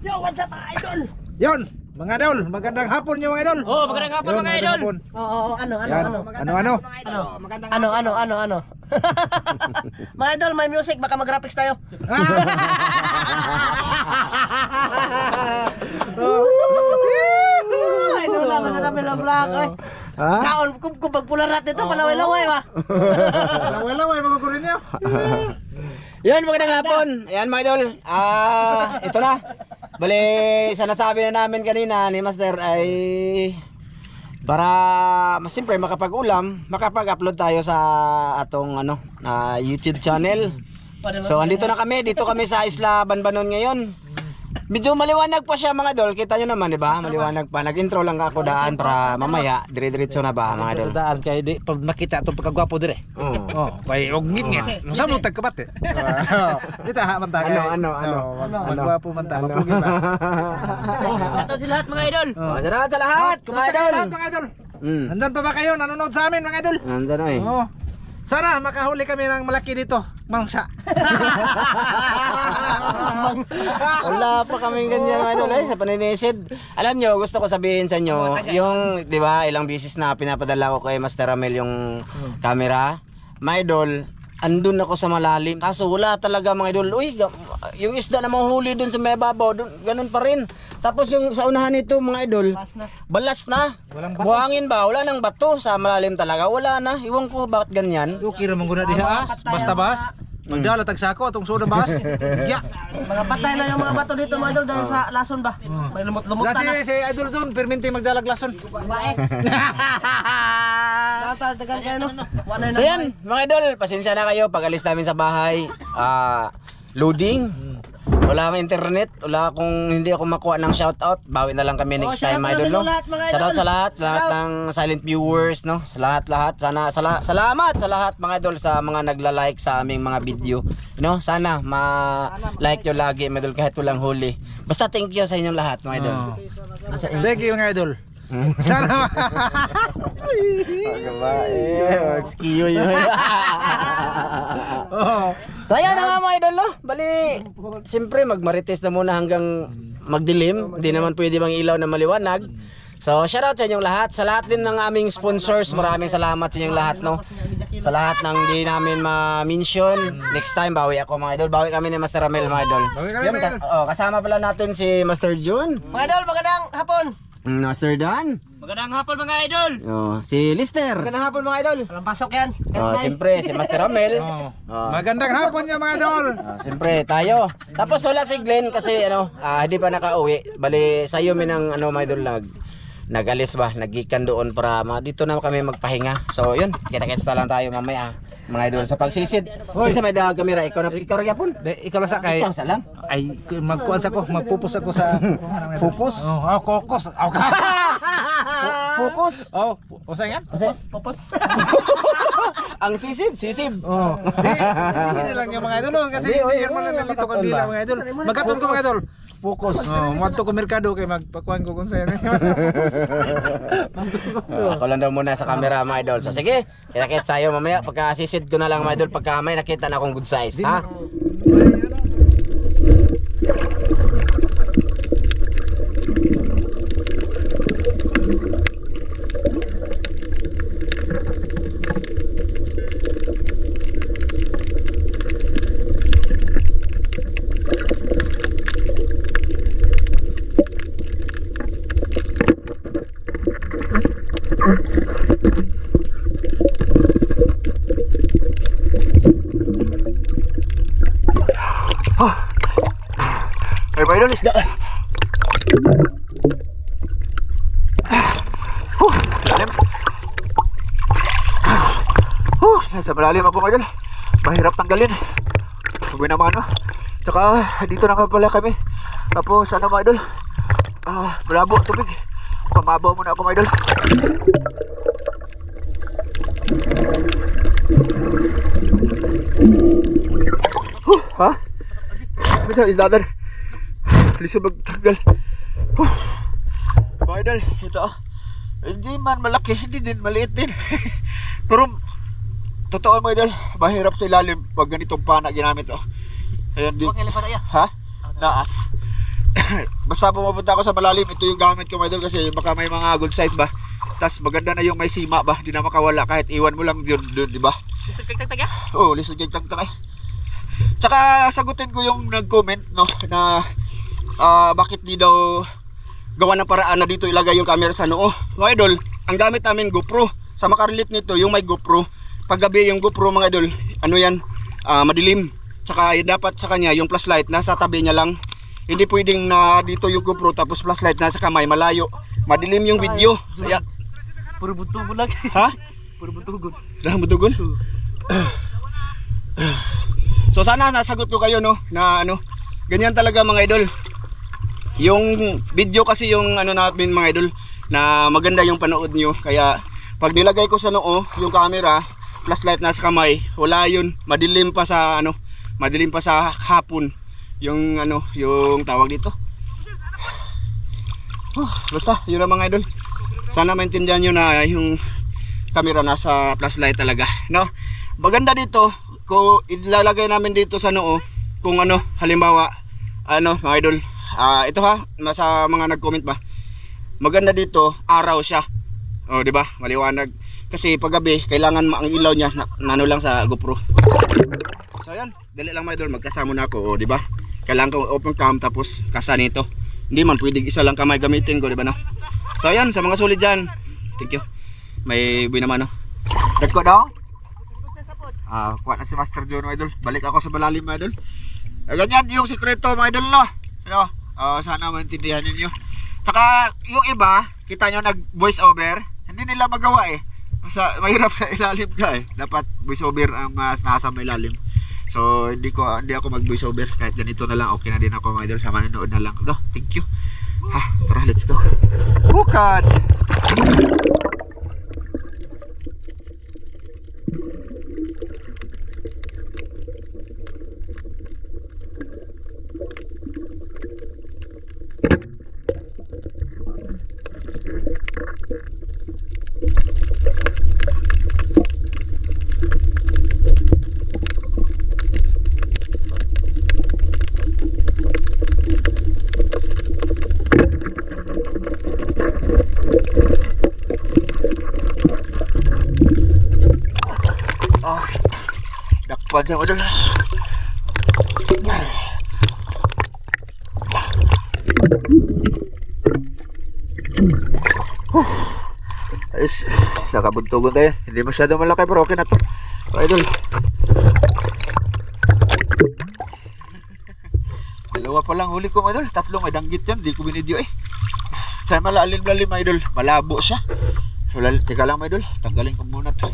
Yo, what's up mga idol? Yon, mga idol, magandang hapon nyo mga idol. Oh, magandang hapon mga idol. Oo, ano? Ano? Mga idol, may music, baka mag-graphics tayo. Ay, wala ba na namin ang vlog, eh. Kaon, kung pagpularat nito, palaway-laway ba? Laway-laway mga kurin nyo. Yan, magandang hapon. Ayan mga idol. Ito na. Bali, sa nasabi na namin kanina ni Master ay para siyempre makapag-ulam, makapag-upload tayo sa atong YouTube channel. So andito na kami, dito kami sa Isla Banbanon ngayon. Medyo maliwanag pa siya mga idol, kita nyo naman, di ba? Maliwanag pa. Nag-intro lang ako daan para mamaya dire-diretso na ba mga idol? Daan kay di pag makita itong pagkagwapo dire. Oh, kay ugngit nga. Sa mo tagkabat eh. Dito ha man tayo. Magwapo man tayo. Mapugi ba? Ito si lahat mga idol. Salamat sa lahat mga idol. Mga idol. Nandyan pa ba kayo? Nanonood sa amin mga idol? Nandyan eh. Oo. Sana makahuli kami ng malaki dito. Mangsa. Wala pa kaming ganyan mga idol sa paninisid. Alam nyo, gusto ko sabihin sa inyo, yung, di ba, ilang beses na pinapadala ko kay Master Ramel yung camera. Mga idol, andun ako sa malalim. Kaso wala talaga mga idol. Uy, yung isda na mahuli dun sa may babaw, ganun pa rin. Tapos yung sa unahan nito mga idol, balas na. Buhangin ba? Wala nang bato sa malalim talaga. Wala na. Iwan ko bakit ganyan. Okay ra man guna diha. Basta bas. Magdala tag sako atong soda bas. Ya. Mga patay na yung mga bato dito mga idol dahil sa lason ba? May lumot-lumot na. Si Idol Zone, perminti magdalag lason. Bae. Natatagan kayo no? So yan, mga idol, pasensya na kayo pag alis namin sa bahay. Loading. Wala akong internet, wala akong hindi ako makuha ng shoutout. Bawi na lang kami next time mga idol, no? Shoutout sa lahat ng silent viewers, no? Sa lahat. Sana salamat sa lahat mga idol sa mga nagla-like sa aming mga video. No? Sana ma-like nyo lagi mga idol kahit walang huli. Basta thank you sa inyong lahat mga idol. Sige mga idol. Sana Excuse yun. Saya na nga mga idol, no? Bali, siyempre magmarites na muna hanggang magdilim. Hindi naman pwede bang ilaw na maliwanag. So, shoutout sa inyong lahat. Sa lahat din ng aming sponsors, maraming salamat sa inyong lahat, no? Sa lahat ng di namin ma-mention. Next time, bawi ako mga idol. Bawi kami ni Master Ramel mga idol. Kasama pala natin si Master June. Mga idol, magandang hapon. Master Dan. Magandang hapon mga idol. Si Lister. Magandang hapon mga idol. Walang pasok yan. Siyempre si Master Ramel. magandang hapon niya mga idol. Siyempre tayo. Tapos wala si Glenn kasi hindi pa nakauwi. Bali sayo mi ng mga idol nag-alis ba, nagikan doon para dito na kami magpahinga. So yun, kita-kits na lang tayo mamaya mga idol sa pagsisid. Kasi may daw kamera, ikaw rin yapon. Ikaw lang sa kay. Ikaw sa lang. Ay magkuan sa ko, magpupus ako sa Focus. kokos. Focus. Usa yan? Popos. Ang sisib. Hindi lang yung mga idol kasi hindi yan mananalito kang dila mga idol. Magkatun ko mga idol. Focus. Muadto ko merkado kay magpakuan ko kung saan. Ako lang daw muna sa camera mga idol. So sige, kita-kits tayo mamaya pagka sisid ko na lang mga idol pagka may nakita na akong good size, ha? Ay mga idol, isda. Malalim. Nasa malalim ako mga idol. Mahirap tanggalin. Sabi naman Tsaka dito na pala kami. Tapos mga idol, malabo tubig. Pamabaw muna ako mga idol. Ha? Bisa isda dar. Lisod magtanggal. Mga idol, ito hindi man malaki, hindi din maliit din. Pero totoo mga idol, mahirap sa ilalim pag ganitong pana ginamit. Ayan din. Okay, pa na yan. Ha? Na basta pumapunta ako sa malalim, ito yung gamit ko mga idol kasi baka may mga good size ba. Tas maganda na yung may sima ba, hindi na makawala kahit iwan mo lang doon, di ba? Lisod kag tagtag ah? Oo, lisod kag tagtag eh. Tsaka sagutin ko yung nag-comment no na bakit di daw gawa ng paraan na dito ilagay yung camera sa noo. Mga idol, ang gamit namin GoPro. Sa makarelate nito yung may GoPro. Paggabi yung GoPro mga idol, ano yan, madilim. Tsaka dapat sa kanya yung flashlight nasa tabi niya lang. Hindi pwedeng na dito yung GoPro tapos flashlight nasa kamay, malayo. Madilim yung video. Kaya Puro buntugon lang. ha? Puro buntugon. Butugon? So sana nasagot ko kayo no na ano, ganyan talaga mga idol. Yung video kasi yung ano namin mga idol na maganda yung panood nyo. Kaya pag nilagay ko sa noo yung camera, flashlight nasa kamay, wala yun, madilim pa sa ano, madilim pa sa hapon yung ano, yung tawag dito. Basta yun na mga idol. Sana maintindihan nyo na yung camera nasa flashlight talaga, no? Maganda dito kung ilalagay namin dito sa noo, kung ano, halimbawa ano mga idol, ito ha, sa mga nag-comment ba, maganda dito, araw siya, o di ba, maliwanag. Kasi pag gabi, kailangan ang ilaw niya nano lang sa GoPro. So yan, dali lang mga idol, magkasama na ako, o di ba? Kailangan ko open cam tapos kasa nito. Hindi man pwede isa lang kamay gamitin ko, di ba no? So yan, sa mga sulit dyan, thank you. May buwi naman no. Dagko daw? Kuha na si Master John mga idol. Balik ako sa malalim mga idol. Ganyan yung sikreto mga idol no. Ano? Sana maintindihan ninyo. Tsaka yung iba, kita nyo nag voice over, hindi nila magawa eh. Mahirap sa ilalim ka eh. Dapat voice over ang mas nasa may ilalim. So hindi ako mag voice over, kahit ganito na lang okay na din ako mga idol. Sama nanood na lang. No, thank you. Tara, let's go. Bukan. Dakpan siya mga idol. Ayos, nakabuntugon tayo. Hindi masyado malaki pero okay na to mga idol. Dalawa pa lang huli ko mga idol. Tatlong ay danggit yan, di ko binidyo eh. Sa malalim-lalim mga idol, malabo siya. So, teka lang mga idol, tanggalin ko muna to.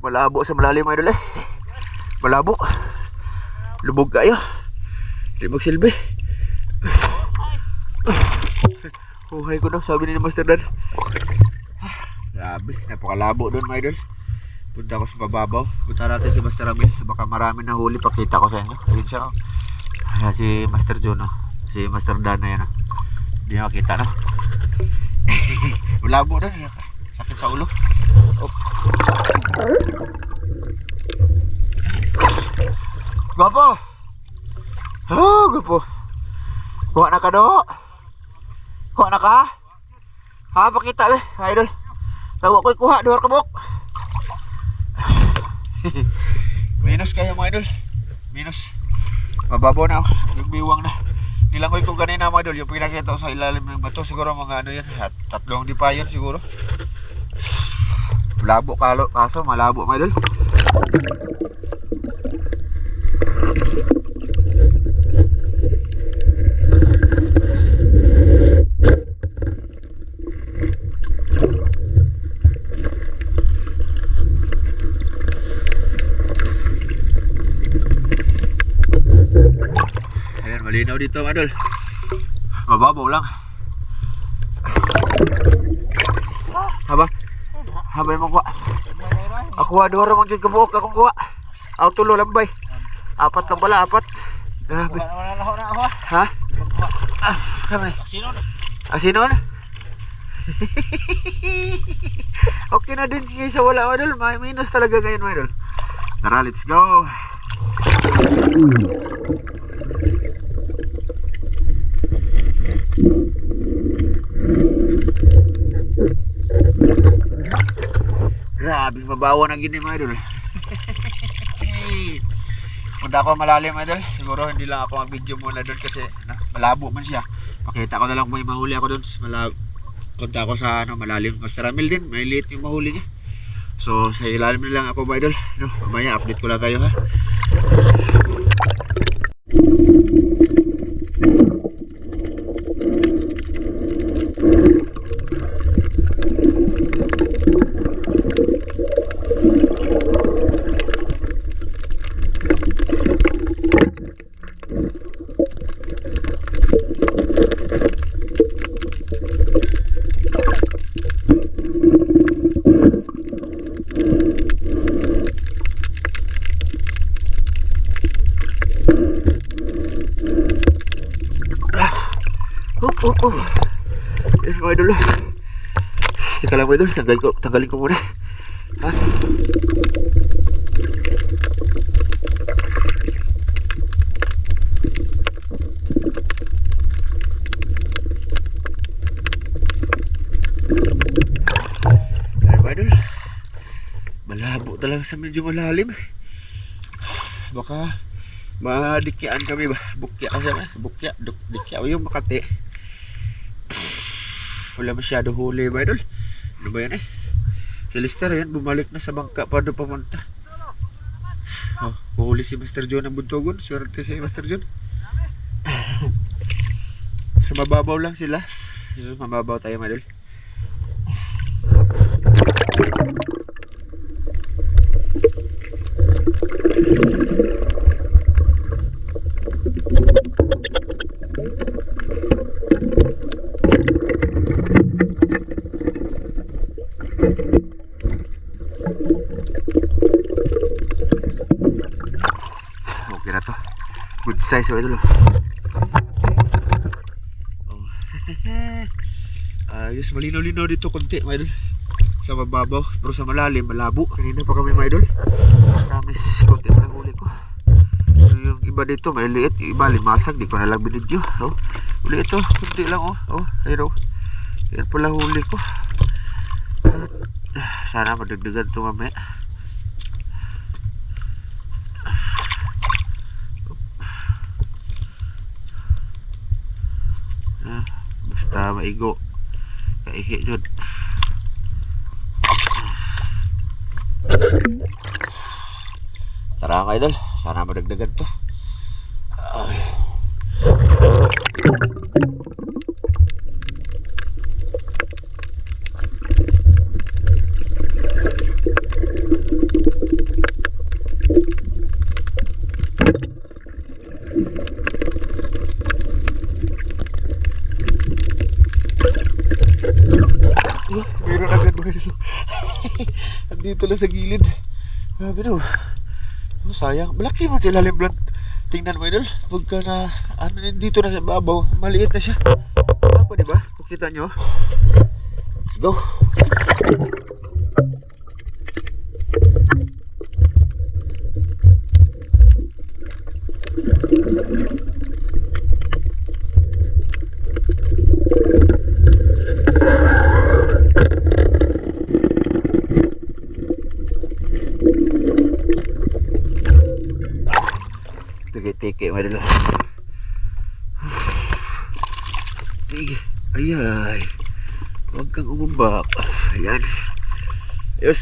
Malabo sa malalim mga idol eh. Malabo. Lubog kayo. Hindi magsilbi. Huhay ko daw, sabi ni Master Dan. Grabe, napakalabo doon mga idol. Punta ako sa mababaw. Punta natin si Master Ramil. Baka marami na huli. Pakita ko sa inyo. Ayun siya. Oh. Ayan si Master John. Oh. Si Master Dan na yan. Oh. Hindi na makita na. Malabo na. Sakit sa ulo. Oh. Gwapo. Oh, gwapo. Kuha na ka do. Kuha na ka. Ha, pakita be, idol. Tawa ko'y kuha, duwar kabok. Minus kayo mga idol. Minus. Mababaw na yung biwang na. Nilangoy ko kanina mga idol, yung pinakita ko sa ilalim ng bato. Siguro mga ano yan, tatlong di pa yun siguro. Malabo kaso, malabo mga idol. Malinaw dito mga idol. Mababaw lang. Habay mo kuha. Ako adoro mong dyan kabuok. Akong kuha. Ako tulo lambay. 4 lang pala, 4. Grabe. Ha? Kami. Asinon? Okay na din sa wala mga idol. May minus talaga ngayon mga idol. Tara, let's go. Grabe, mabawa na gini mga idol. Punta ako malalim mga idol. Siguro hindi lang ako mag-video muna doon kasi malabo man siya. Pakita ko na lang kung may mahuli ako doon. Punta ako sa malalim. Master Ramil din, may liit yung mahuli niya. So sa ilalim na lang ako mga idol. Mamaya update ko lang kayo ha. Yes mga idol. Teka lang mga idol, tanggalin ko muna. Ha? Ay mga idol, malabo talaga sa medyo malalim. Baka madikyaan kami ba? Bukya kasi ba? Dikya o yung Makati. Wala masyado huli ba idol? Ano ba yan eh? Si Lister yan, bumalik na sa bangka pa doon pamunta. Oh, huli si Master John ang buntogon. Swerte si Master John. Sa mababaw lang sila. So, mababaw tayo mga idol. Okay na to. Good size mga idol. Oh. Ayos, malinaw-linaw dito konti mga idol. Sa mababaw, pero sa malalim, malabo. Kanina pa kami mga idol. Promise, konti pa lang huli ko. Yung iba dito, may liit. Yung iba, limasag. Di ko na lang binidyo. Oh. Huli ito, konti lang oh. Oh, ayun oh. Yan pala huli ko. Sana madagdagan ito mamaya. Basta maigo kaihi dyan. Tara mga idol, sana madagdagan to. Meron agad mga idol. Andito pala sa gilid. Grabe no. Oh, sayang. Malaki man sa ilalim lang. Tingnan mo idol. Pagka na, ano dito na sa babaw, maliit na siya. Ako diba? Pakita nyo. Let's go. Tiki-tiki mga idol. Ay, huwag kang umumbak. Ayan. Ayos.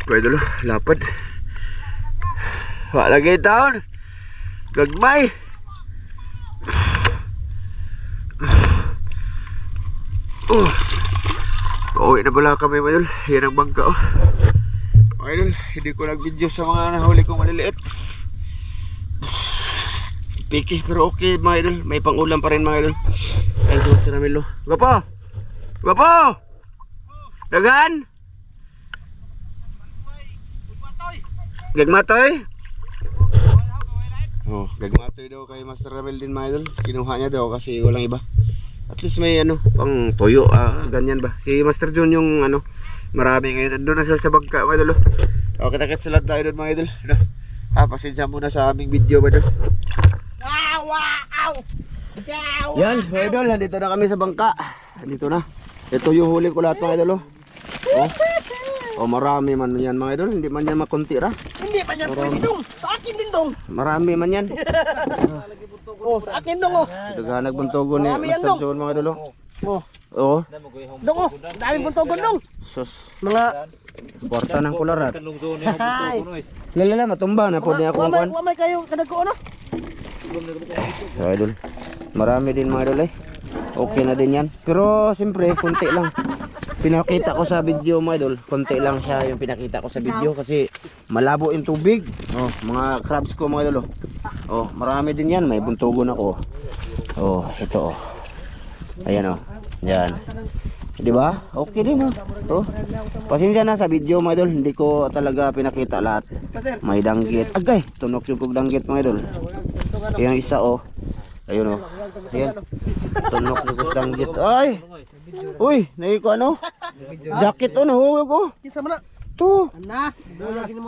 Pwede lo, lapad. Wala lagi taon. Gagmay. Pauwi na pala kami mga idol. Yan ang bangka oh. Mga idol, hindi ko nag-video sa mga nahuli kong maliliit. Piki, pero okay mga idol. May pang-ulam pa rin mga idol. Ayan si Master Ramilo. Gwapo! Gwapo! Dagan! Gagmatoy? Oh, gagmatoy daw kay Master Ramil din mga idol. Kinuha niya daw kasi walang iba. At least may ano, pang toyo, ganyan ba. Si Master John yung ano, marami ngayon. Doon na sila sa bangka mga idol. Oh, kita-kit sila tayo doon mga idol. Ano? Pasensya muna sa aming video mga idol. Wow! Yan, mga idol, nandito na kami sa bangka. Nandito na. Ito yung huli ko lahat mga idol. Oh, marami man yan mga idol. Hindi man yan makunti ra. Hindi pa niyan pwede dong. Sa akin din dong. Marami man yan. Oh, sa akin dong oh. Daganag buntogon ni Marami yan, Master dong. John mga idol. Oh, Oo. dong oh. Daming buntogon dong. Sus, Mga kwarta ng kularat. Ay. Lalala, matumba na po niya kung kuhan. Wamay kayo kadagko ano? Mga idol, marami din mga idol eh. Okay na din yan. Pero siyempre, konti lang. Pinakita ko sa video mga idol, konti lang siya yung pinakita ko sa video kasi malabo yung tubig. Oh, mga crabs ko mga idol. Oh, marami din yan, may buntogon ako. Oh, ito oh. Ayan oh. Yan. 'Di ba? Okay din oh. Oh. Pasensya na sa video mga idol, hindi ko talaga pinakita lahat. May danggit. Agay, tunok yung kog danggit mga idol. Yung isa oh. Ayun oh. Ayan. Tunok yung kog danggit. Ay. Uy, naiko ano? Jacket oh, nahulog oh. Kinsa man na? To. Ana.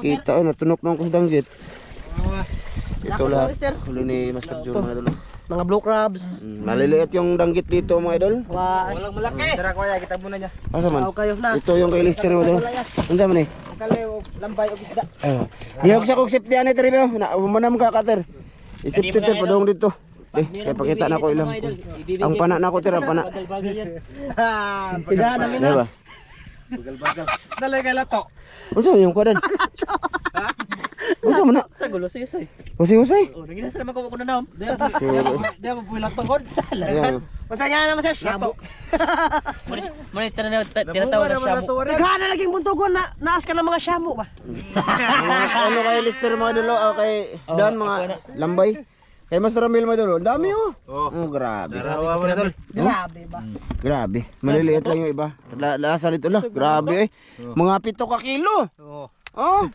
Kita oh, natunok ng kog danggit. Ito lahat. Huli ni Master John mga idol. Mga blue crabs. Maliliit yung danggit dito mga idol. Walang malaki. Tara kuya, kita muna niya. Asa man? Kayo na. Ito yung kay Lister mga idol. Unsa man eh? Kalew, lambay og isda. Dihog sa kog safety ani tribyo. Na manam ka kater. Isipti ter padong dito. Kaya pakita na ko ilang. Ang pana na ko tira pana. Sida na mina. Diba? Bagal-bagal. Dalay kay lato. Unsa yung kuan? Unsa man na? Sa gulo say. Usay-usay. Oh, nagina sa ko na naom. Di mo puwi lato god. Ayan. Masaya naman sa shabu. Muna tinatawag na shamu. Gana laging buntogon na naas ka ng mga shamu ba? Ano kay Lister mga idol o kay Dan mga lambay. Kay Master Ramil mga idol, ang dami oh. Oh, grabe. Grabe ba? Grabe. Maliliit lang yung iba. Lasa nito lang. Grabe eh. Mga 7 kilo. Oh.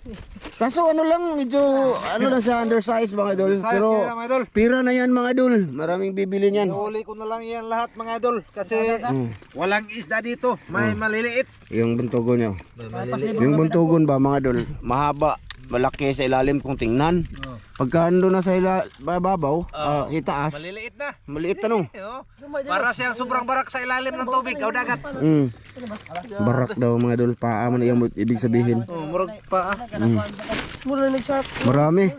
Kaso ano lang, medyo ano lang siya, undersize mga idol. Pero pira na yan mga idol. Maraming bibili niyan. Huli ko na lang yan lahat mga idol kasi walang isda dito, may maliliit. Yung buntogon niyo. Yung buntogon ba mga idol, mahaba, malaki sa ilalim kung tingnan. Pagka ando na sa babaw, itaas. Maliliit na. Maliit na no. Para siyang sobrang barak sa ilalim ng tubig, o dagat. Barak daw mga idol, paa man yung ibig sabihin. Murag pa. Mura nag-sharp. Marami.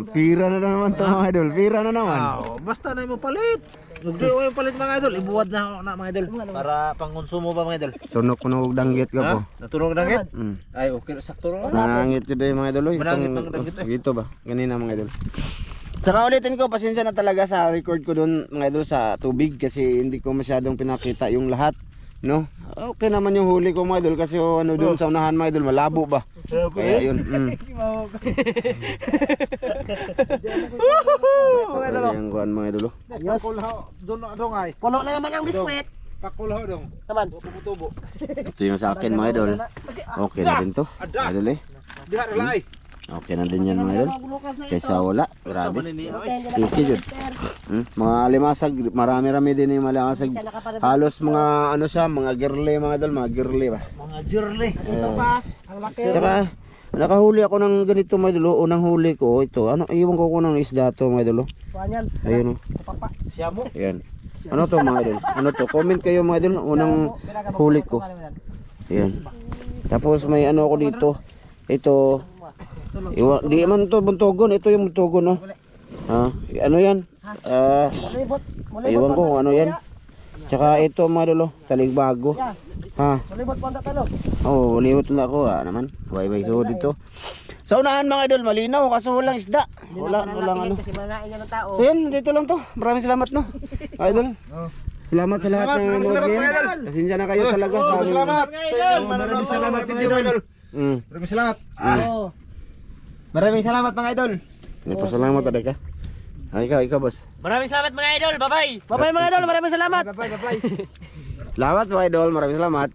Pira na naman to mga idol. Pira na naman. Basta na mo palit. Hindi ko yung palit mga idol. Ibuwad na mga idol. Para pangkonsumo ba mga idol? Tunok ko na danggit ka po. Naturong danggit? Mm. Ay, okay. Sakto rin. Nangangit yun mga idol. Oy. Manangit Itong- ng danggit eh. Dito ba? Ganina mga idol. Tsaka ulitin ko, pasensya na talaga sa record ko doon mga idol sa tubig kasi hindi ko masyadong pinakita yung lahat, no? Okay naman yung huli ko mga idol kasi ano doon sa unahan mga idol, malabo ba? Kaya yun. Kaya yung kuhan mga idol. Pakulhaw. Doon dong ay. Puno na naman ang biskwit. Pakulhaw dong. Naman. Tubo-tubo. Ito yung sa akin mga idol. Okay na din to. Idol eh. Diha relay. Okay na din yan mga idol. Kaysa wala. Grabe. Tiki yun. Mga limasag, marami-rami din yung malimasag. Halos mga ano siya, mga girly mga idol, mga girly ba. Mga jurli. Ito pa. Ang laki. Tsaka nakahuli ako ng ganito mga idol. Unang huli ko ito. Ano, iwan ko ng isda to mga idol. Kuanyan. Ayun oh. Papa. Siya mo. Ayan. Ano to mga idol? Ano to? Comment kayo mga idol. Unang huli ko. Ayan. Tapos may ano ako dito. Ito. Di man to buntogon. Ito yung buntogon no. Ha? Ano yan? Mulibot. Aywan ko kung ano yan. Tsaka ito mga idol. Taligbago. Ha? Mulibot po ang tatalo. Oh, liwat na ako naman. Bye-bye so dito. Sa unahan mga idol, malinaw kaso walang isda. Walang ano. Kasi malain yan ng tao. So yun, dito lang to. Maraming salamat no. Idol. Salamat sa lahat ng Maraming salamat, mga idol. Pasensya na kayo talaga sa amin. Salamat. Sa inyong manonood sa mga video mga idol. Maraming salamat. Oo. Maraming salamat mga idol. Nagpasalamat ada ka. Ikaw boss. Maraming salamat mga idol. Bye-bye. Bye-bye mga idol. Maraming salamat. Bye bye. Salamat mga idol, maraming salamat.